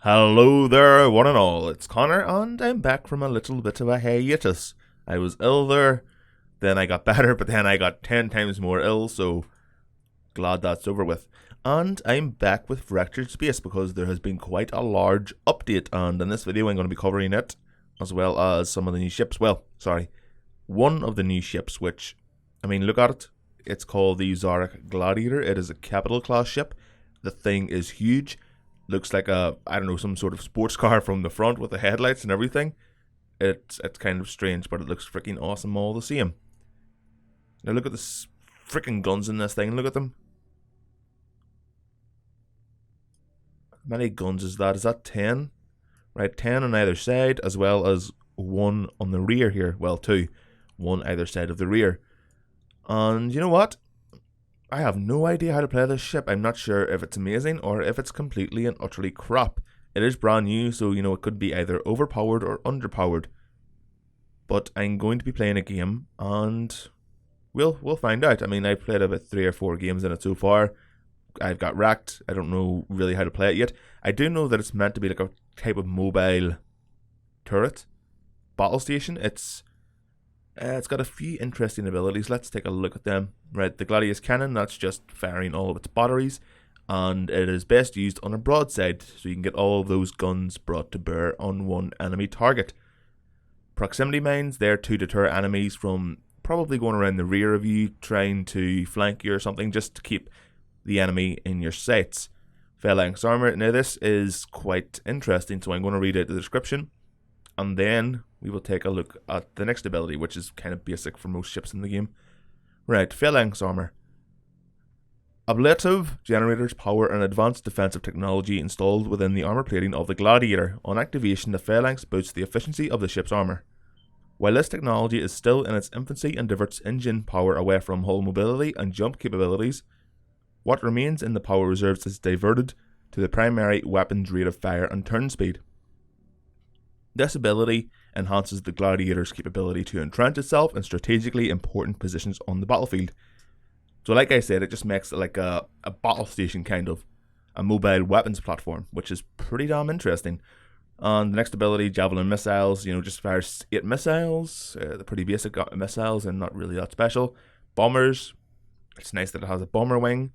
Hello there, one and all. It's Connor, and I'm back from a little bit of a hiatus. I was ill there, then I got better, but then I got 10 times more ill, so glad that's over with. And I'm back with Fractured Space because there has been quite a large update, and in this video I'm going to be covering it, as well as some of the new ships. Well, sorry, one of the new ships, which, look at it. It's called the Zarek Gladiator. It is a capital class ship. The thing is huge. Looks like some sort of sports car from the front with the headlights and everything. It's kind of strange, but it looks freaking awesome all the same. Now look at the freaking guns in this thing. Look at them. How many guns is that? Is that 10? Right, 10 on either side, as well as one on the rear here. Well, two. One either side of the rear. And you know what? I have no idea how to play this ship. I'm not sure if it's amazing or if it's completely and utterly crap. It is brand new, so it could be either overpowered or underpowered. But I'm going to be playing a game, and we'll find out. I've played about 3 or 4 games in it so far. I've got wrecked. I don't know really how to play it yet. I do know that it's meant to be like a type of mobile turret battle station. It's got a few interesting abilities. Let's take a look at them. Right, the Gladiator cannon, that's just firing all of its batteries, and it is best used on a broadside, so you can get all of those guns brought to bear on one enemy target. Proximity mines, they're to deter enemies from probably going around the rear of you, trying to flank you or something, just to keep the enemy in your sights. Phalanx armor, now this is quite interesting, so I'm going to read out the description, and then we will take a look at the next ability, which is kind of basic for most ships in the game. Right, Phalanx armor. Ablative generators power an advanced defensive technology installed within the armor plating of the Gladiator. On activation, the Phalanx boosts the efficiency of the ship's armor. While this technology is still in its infancy and diverts engine power away from hull mobility and jump capabilities, what remains in the power reserves is diverted to the primary weapon's rate of fire and turn speed. This ability enhances the Gladiator's capability to entrench itself in strategically important positions on the battlefield. So like I said, it just makes it like a battle station, kind of. A mobile weapons platform, which is pretty damn interesting. And the next ability, Javelin missiles, just fires 8 missiles. They're pretty basic missiles and not really that special. Bombers, it's nice that it has a bomber wing.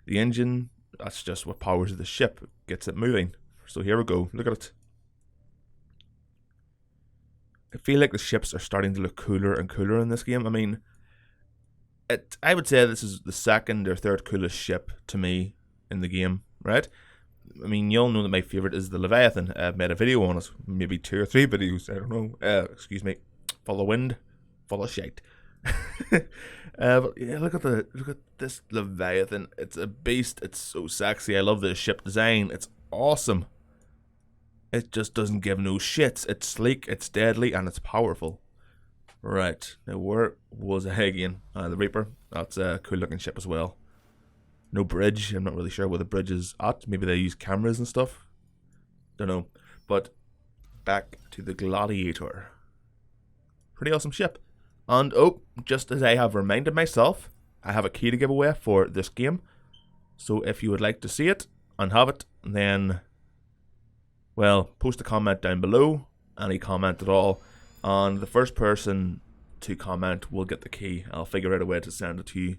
The engine, that's just what powers the ship, gets it moving. So here we go, look at it. I feel like the ships are starting to look cooler and cooler in this game. I would say this is the second or third coolest ship to me in the game, right? You'll know that my favourite is the Leviathan. I've made a video on it, maybe 2 or 3 videos, I don't know. Excuse me, full of wind, full of shite. But yeah, look at this Leviathan. It's a beast. It's so sexy. I love the ship design. It's awesome. It just doesn't give no shits. It's sleek, it's deadly, and it's powerful. Right, now where was I again? The Reaper. That's a cool looking ship as well. No bridge. I'm not really sure where the bridge is at. Maybe they use cameras and stuff. Don't know. But back to the Gladiator. Pretty awesome ship. And just as I have reminded myself, I have a key to give away for this game. So if you would like to see it and have it, then, well, post a comment down below, any comment at all, and the first person to comment will get the key. I'll figure out a way to send it to you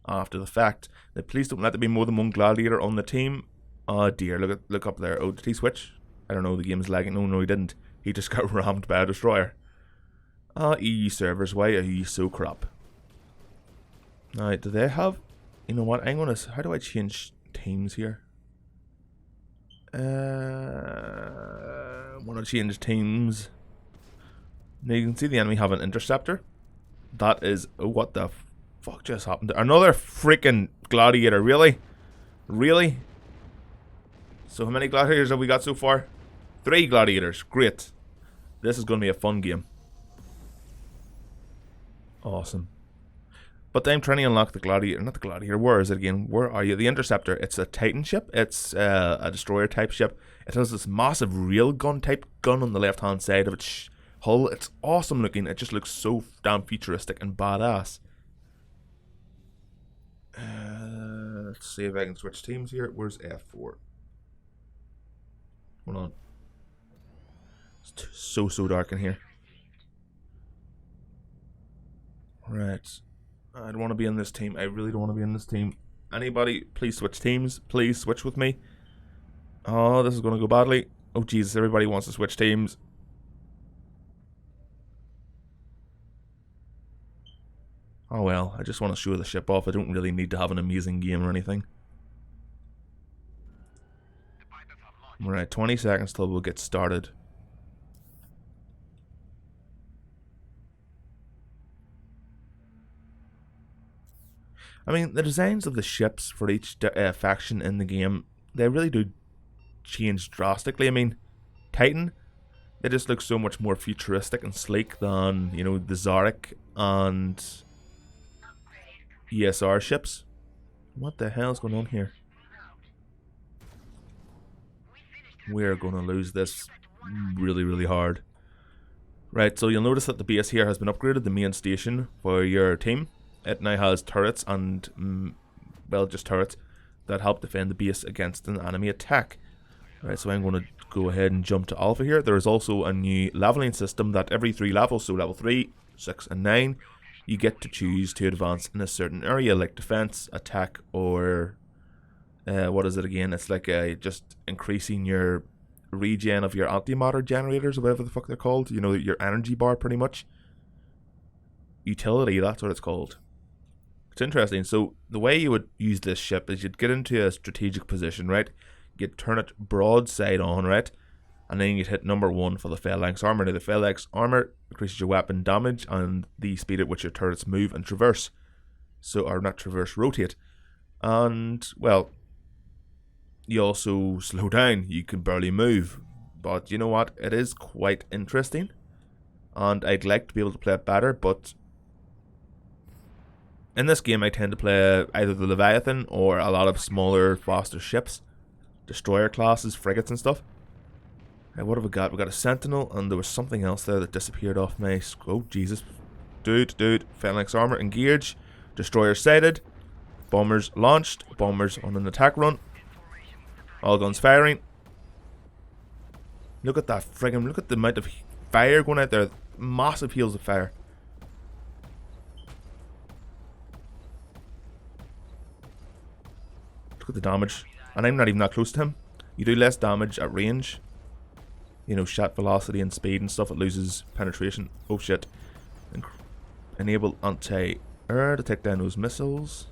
after the fact. Now, please don't let there be more than one Gladiator on the team. Oh dear, look up there. Oh, did he switch? I don't know, the game's lagging. No, he didn't. He just got rammed by a destroyer. EU servers, why are you so crap? Alright, do they have... You know what, how do I change teams here? Want to change teams. Now you can see the enemy have an interceptor. That is... Oh, what the fuck just happened there? Another freaking Gladiator, really? Really? So how many Gladiators have we got so far? 3 Gladiators, great. This is going to be a fun game. Awesome. But I'm trying to unlock the Gladiator, not the Gladiator, where is it again? Where are you? The Interceptor. It's a Titan ship. It's a destroyer type ship. It has this massive railgun type gun on the left hand side of its hull. It's awesome looking. It just looks so damn futuristic and badass. Let's see if I can switch teams here. Where's F4? Hold on. It's so dark in here. Right. I don't want to be in this team. I really don't want to be in this team. Anybody, please switch teams. Please switch with me. Oh, this is going to go badly. Oh, Jesus, everybody wants to switch teams. Oh, well, I just want to show the ship off. I don't really need to have an amazing game or anything. Right, 20 seconds till we'll get started. I mean, the designs of the ships for each faction in the game, they really do change drastically. I mean, Titan, they just look so much more futuristic and sleek than, you know, the Zarek and ESR ships. What the hell is going on here? We're going to lose this really hard. Right, so you'll notice that the base here has been upgraded, the main station for your team. It now has turrets and, well, just turrets that help defend the base against an enemy attack. Right, so I'm going to go ahead and jump to Alpha here. There is also a new leveling system that every 3 levels, so level 3, 6 and 9, you get to choose to advance in a certain area, like defense, attack, or what is it again? It's like just increasing your regen of your antimatter generators, or whatever the fuck they're called. You know, your energy bar, pretty much. Utility, that's what it's called. It's interesting. So the way you would use this ship is you'd get into a strategic position, right? You'd turn it broadside on, right? And then you'd hit number 1 for the phalanx armor. Now the phalanx armor increases your weapon damage and the speed at which your turrets move and traverse. So, or not traverse, rotate. And, well, you also slow down. You can barely move. But you know what? It is quite interesting. And I'd like to be able to play it better, but in this game I tend to play either the Leviathan or a lot of smaller, faster ships. Destroyer classes, frigates and stuff. Now what have we got? We got a Sentinel, and there was something else there that disappeared off my scope. Oh, Jesus. Dude. Phalanx armor, engage. Destroyer sighted. Bombers launched. Bombers on an attack run. All guns firing. Look at that friggin', look at the amount of fire going out there. Massive heels of fire. Look at the damage. And I'm not even that close to him. You do less damage at range. You know, shot velocity and speed and stuff. It loses penetration. Oh shit. Enable anti-air to take down those missiles.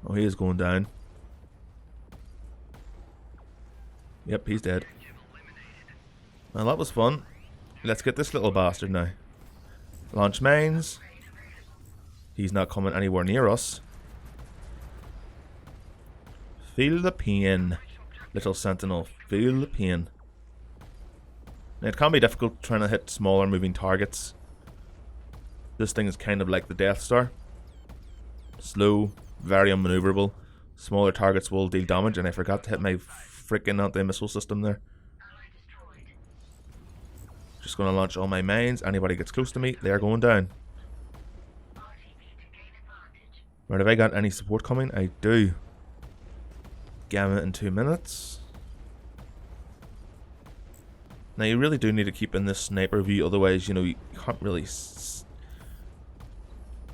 Oh, he is going down. Yep, he's dead. Well, that was fun. Let's get this little bastard now. Launch mines. He's not coming anywhere near us. Feel the pain, little sentinel. Feel the pain. Now, it can be difficult trying to hit smaller moving targets. This thing is kind of like the Death Star. Slow, very unmaneuverable. Smaller targets will deal damage, and I forgot to hit my freaking anti-missile system there. Just going to launch all my mines. Anybody gets close to me, they're going down. Right, have I got any support coming? I do. Gamma in 2 minutes. Now you really do need to keep in this sniper view, otherwise, you know, you can't really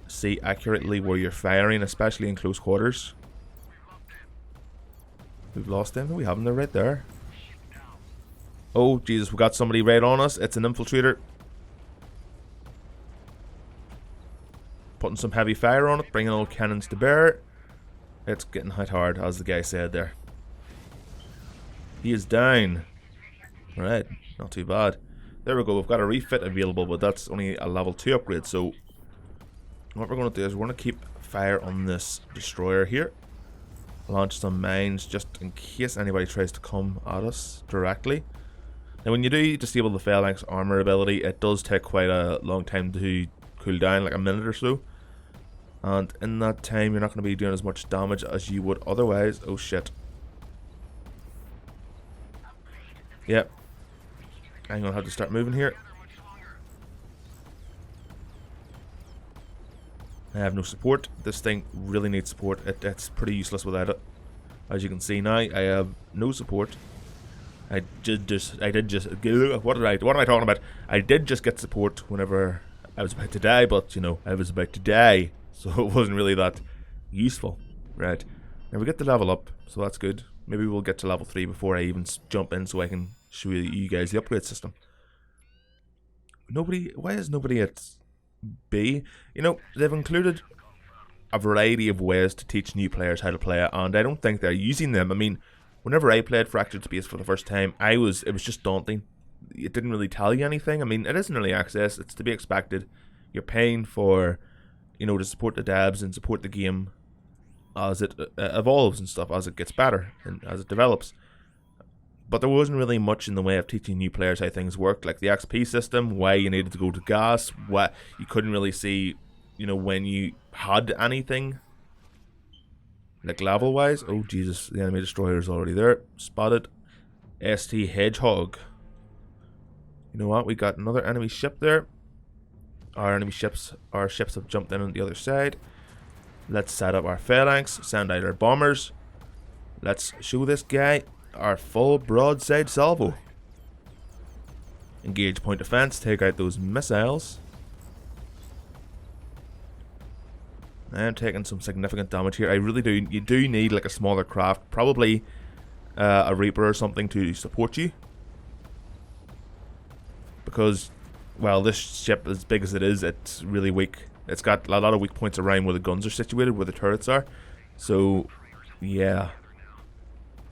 see accurately where you're firing, especially in close quarters. We've lost them. We have them. They're right there. Oh, Jesus, we got somebody right on us. It's an infiltrator. Putting some heavy fire on it, bringing all cannons to bear. It's getting hit hard, as the guy said there. He is down. Right, not too bad. There we go, we've got a refit available, but that's only a level 2 upgrade, so what we're going to do is we're going to keep fire on this destroyer here. Launch some mines just in case anybody tries to come at us directly. Now when you do disable the phalanx armor ability, it does take quite a long time to cool down, like a minute or so. And in that time, you're not going to be doing as much damage as you would otherwise. Oh shit. Yep. I'm going to have to start moving here. I have no support. This thing really needs support. It's pretty useless without it. As you can see now, I have no support. I did just what am I talking about? I did just get support whenever I was about to die, but you know, I was about to die, so it wasn't really that useful. Right. Now we get the level up, so that's good. Maybe we'll get to level 3 before I even jump in so I can show you guys the upgrade system. Why is nobody at B? You know, they've included a variety of ways to teach new players how to play it, and I don't think they're using them. I mean, whenever I played Fractured Space for the first time, it was just daunting. It didn't really tell you anything. I mean, it isn't early access, it's to be expected. You're paying for, you know, to support the devs and support the game as it evolves and stuff, as it gets better and as it develops. But there wasn't really much in the way of teaching new players how things worked, like the XP system, why you needed to go to gas, what you couldn't really see, you know, when you had anything, like level wise. Oh Jesus, the enemy destroyer is already there. Spotted. ST Hedgehog. You know what? We got another enemy ship there. Our ships have jumped in on the other side. Let's set up our phalanx, send out our bombers. Let's show this guy our full broadside salvo. Engage point defense, take out those missiles. I am taking some significant damage here. You do need like a smaller craft, probably a Reaper or something to support you. Because, well, this ship, as big as it is, it's really weak. It's got a lot of weak points around where the guns are situated, where the turrets are. So, yeah.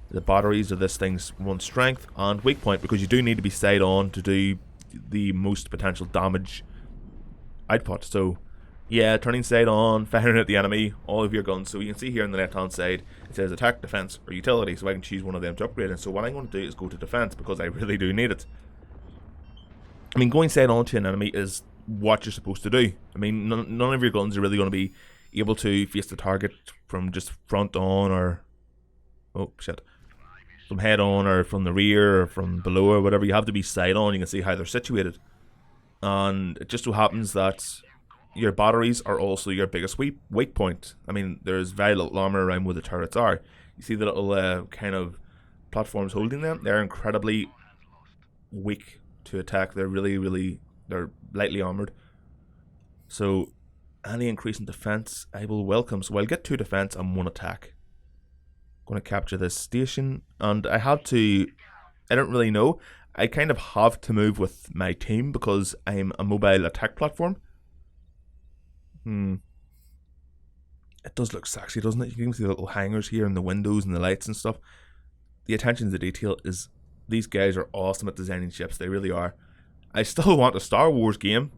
The batteries of this thing's one strength and weak point, because you do need to be side on to do the most potential damage output. So, yeah, turning side on, firing at the enemy, all of your guns. So you can see here on the left hand side, it says attack, defense, or utility. So I can choose one of them to upgrade. And so what I'm going to do is go to defense, because I really do need it. I mean, going side on to an enemy is what you're supposed to do. I mean, none of your guns are really going to be able to face the target from just front on, or oh shit, from head on, or from the rear, or from below, or whatever. You have to be side on. You can see how they're situated, and it just so happens that your batteries are also your biggest weak point. I mean, there's very little armor around where the turrets are. You see the little kind of platforms holding them? They're incredibly weak to attack. They're they're lightly armored. So any increase in defense I will welcome. So I'll get 2 defense and 1 attack. I'm going to capture this station, and I don't really know. I kind of have to move with my team because I'm a mobile attack platform. It does look sexy, doesn't it? You can see the little hangers here and the windows and the lights and stuff. The attention to detail is... These guys are awesome at designing ships. They really are. I still want a Star Wars game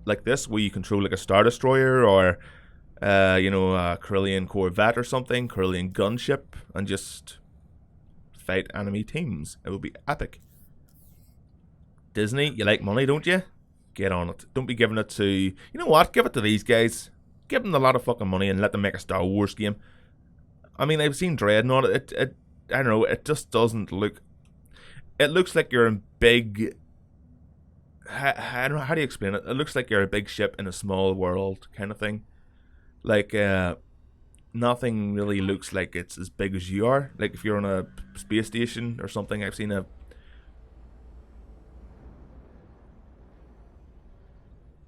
like this, where you control like a Star Destroyer, or you know, a Corellian Corvette or something, Corellian gunship, and just fight enemy teams. It would be epic. Disney, you like money, don't you? Get on it. Don't be giving it to... You know what? Give it to these guys. Give them a lot of fucking money and let them make a Star Wars game. I mean, I've seen Dreadnought. I don't know. It just doesn't look... It looks like you're in big... I don't know. How do you explain it? It looks like you're a big ship in a small world kind of thing. Like, nothing really looks like it's as big as you are. Like if you're on a space station or something. I've seen a...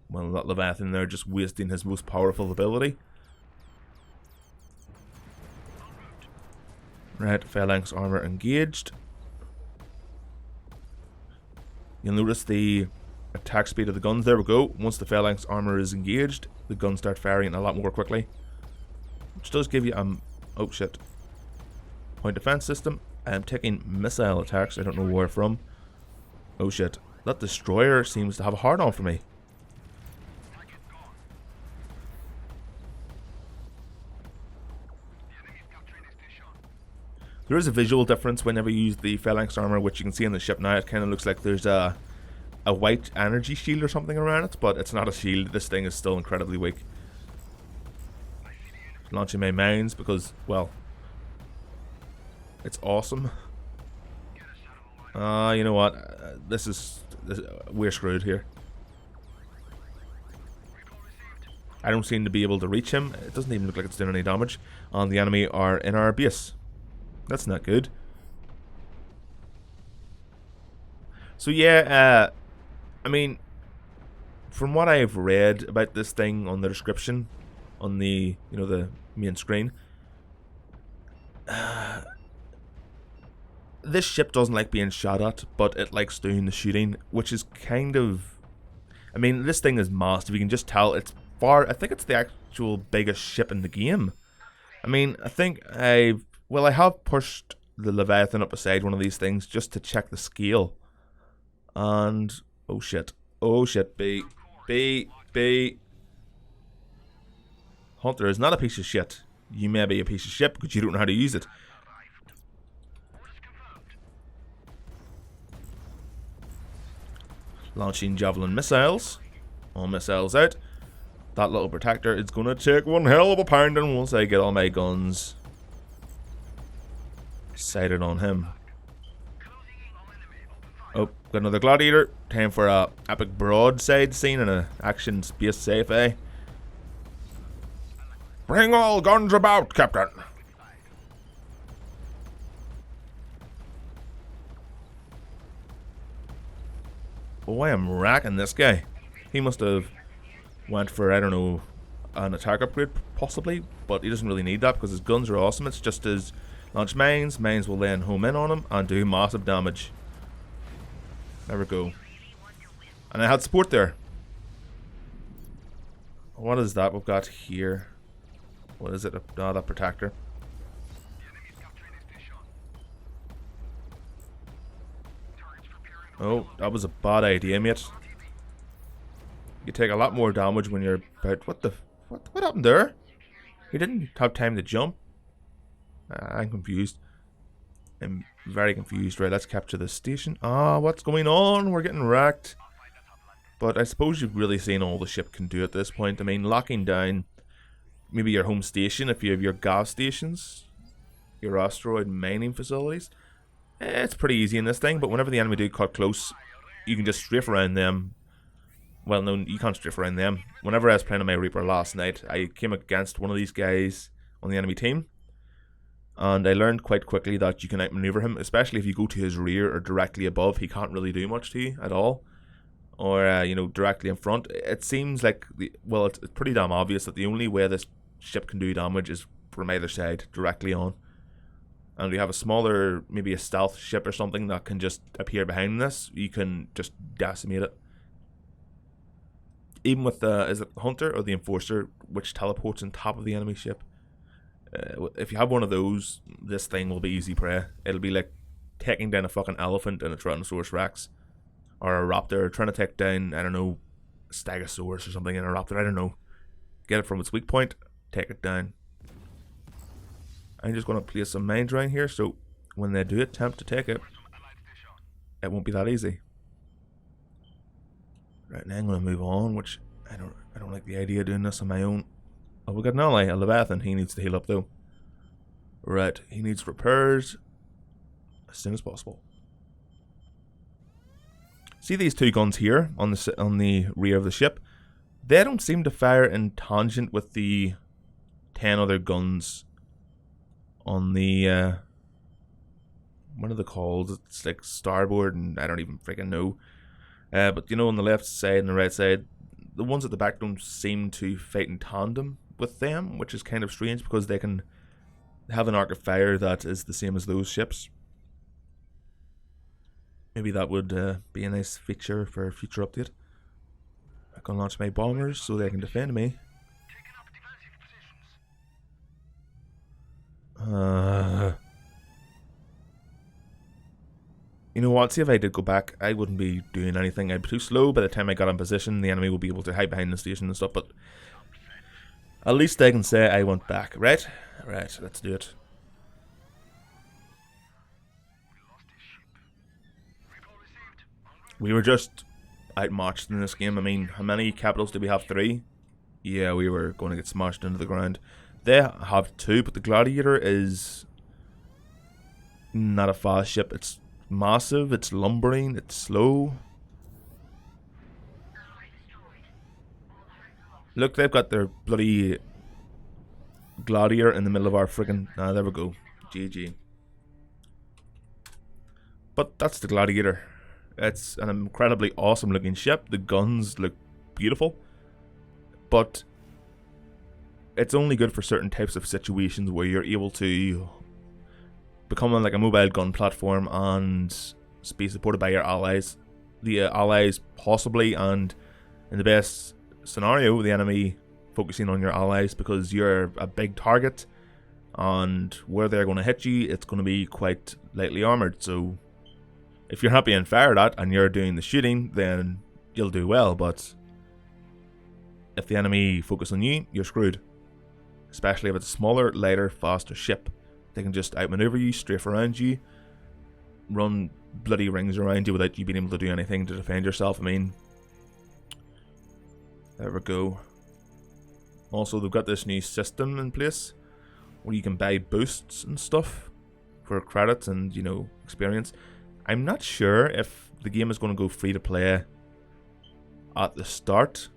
Well, that Leviathan there just wasting his most powerful ability. Right, phalanx armor engaged. You'll notice the attack speed of the guns. There we go. Once the phalanx armor is engaged, the guns start firing a lot more quickly, which does give you oh shit, point defense system. I'm taking missile attacks. I don't know where from. Oh shit, that destroyer seems to have a hard on for me. There is a visual difference whenever you use the phalanx armor, which you can see on the ship now. It kind of looks like there's a white energy shield or something around it, but it's not a shield. This thing is still incredibly weak. Launching my mines because, well, it's awesome. You know what? We're screwed here. I don't seem to be able to reach him. It doesn't even look like it's doing any damage. And the enemy are in our base. That's not good. So yeah, I mean, from what I've read about this thing on the description, on the, you know, the main screen, this ship doesn't like being shot at, but it likes doing the shooting, which is kind of, I mean, this thing is massive. You can just tell it's far, I think it's the actual biggest ship in the game. I mean, I think I have pushed the Leviathan up beside one of these things just to check the scale. And, oh shit, B. Hunter is not a piece of shit. You may be a piece of shit because you don't know how to use it. Launching javelin missiles. All missiles out. That little protector is going to take one hell of a pounding once I get all my guns sighted on him. Oh, got another Gladiator. Time for a epic broadside scene in a action space sci-fi. Bring all guns about, Captain. Oh, I am racking this guy. He must have went for, I don't know, an attack upgrade, possibly, but he doesn't really need that because his guns are awesome. It's just his launch mines. Mines will then home in on him and do massive damage. There we go. And I had support there. What is that we've got here? What is it? Oh, that protector. Oh, that was a bad idea, mate. You take a lot more damage when you're about... What happened there? He didn't have time to jump. I'm confused. I'm very confused. Right, let's capture the station. Ah, what's going on? We're getting wrecked. But I suppose you've really seen all the ship can do at this point. I mean, locking down maybe your home station if you have your gas stations, your asteroid mining facilities. It's pretty easy in this thing, but whenever the enemy do cut close, you can just strafe around them. Well, no, you can't strafe around them. Whenever I was playing on my Reaper last night, I came against one of these guys on the enemy team. And I learned quite quickly that you can outmaneuver him, especially if you go to his rear or directly above. He can't really do much to you at all. Or, you know, directly in front. It seems like, it's pretty damn obvious that the only way this ship can do damage is from either side, directly on. And we have a smaller, maybe a stealth ship or something that can just appear behind this. You can just decimate it. Even with the, is it the Hunter or the Enforcer, which teleports on top of the enemy ship? If you have one of those, this thing will be easy prey. It'll be like taking down a fucking elephant in a Tyrannosaurus Rex. Or a raptor, trying to take down, I don't know, a Stegosaurus or something in a raptor, I don't know. Get it from its weak point, take it down. I'm just going to place some mines around here, so when they do attempt to take it, it won't be that easy. Right, now I'm going to move on, which I don't like the idea of doing this on my own. Oh, we got an ally, a Leviathan. He needs to heal up though. Right, he needs repairs as soon as possible. See these two guns here on the rear of the ship? They don't seem to fire in tangent with the 10 other guns on the what are they called? It's like starboard, and I don't even freaking know. But you know, on the left side and the right side, the ones at the back don't seem to fight in tandem with them, which is kind of strange because they can have an arc of fire that is the same as those ships. Maybe that would be a nice feature for a future update. I can launch my bombers so they can defend me. You know what, see if I did go back, I wouldn't be doing anything. I'd be too slow. By the time I got in position, the enemy will be able to hide behind the station and stuff, but at least I can say I went back, right? Right, let's do it. We were just outmatched in this game. I mean, how many capitals did we have? 3? Yeah, we were going to get smashed into the ground. They have 2, but the Gladiator is not a fast ship. It's massive, it's lumbering, it's slow. Look, they've got their bloody Gladiator in the middle of our friggin'... there we go. GG. But that's the Gladiator. It's an incredibly awesome looking ship. The guns look beautiful. But it's only good for certain types of situations where you're able to become like a mobile gun platform and be supported by your allies. The allies possibly, and in the best scenario, the enemy focusing on your allies, because you're a big target, and where they're going to hit you, it's going to be quite lightly armoured. So if you're happy and fire that and you're doing the shooting, then you'll do well. But if the enemy focus on you, you're screwed. Especially if it's a smaller, lighter, faster ship. They can just outmaneuver you, strafe around you, run bloody rings around you without you being able to do anything to defend yourself. I mean, there we go. Also, they've got this new system in place where you can buy boosts and stuff for credits and, you know, experience. I'm not sure if the game is going to go free to play at the start,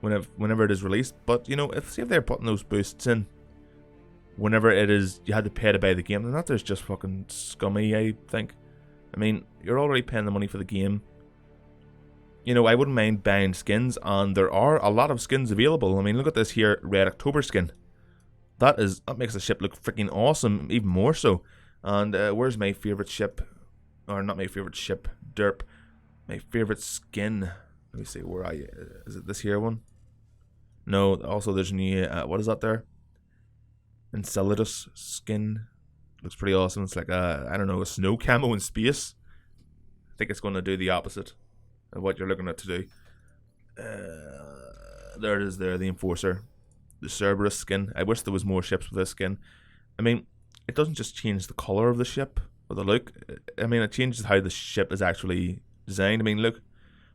whenever it is released. But, you know, if they're putting those boosts in whenever it is, you had to pay to buy the game, then that is just fucking scummy, I think. I mean, you're already paying the money for the game. You know, I wouldn't mind buying skins, and there are a lot of skins available. I mean, look at this here, Red October skin. That makes the ship look freaking awesome, even more so. And where's my favourite ship? Or not my favourite ship, derp. My favourite skin. Let me see, is it this here one? No, also there's a new, what is that there? Enceladus skin. Looks pretty awesome. It's like I don't know, a snow camo in space. I think it's going to do the opposite of what you're looking at to do. There it is there, the Enforcer. The Cerberus skin. I wish there was more ships with this skin. I mean, it doesn't just change the colour of the ship or the look. I mean, it changes how the ship is actually designed. I mean, look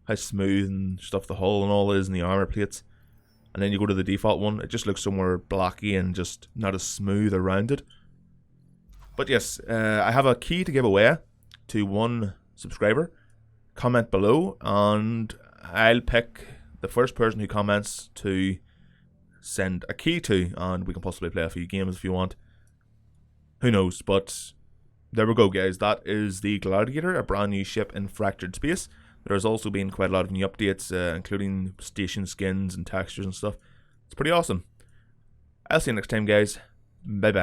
how smooth and stuff the hull and all is, and the armour plates. And then you go to the default one, it just looks somewhere blocky and just not as smooth or rounded. But yes, I have a key to give away to one subscriber. Comment below, and I'll pick the first person who comments to send a key to, and we can possibly play a few games if you want. Who knows, but there we go, guys. That is the Gladiator, a brand new ship in Fractured Space. There has also been quite a lot of new updates, including station skins and textures and stuff. It's pretty awesome. I'll see you next time, guys. Bye bye.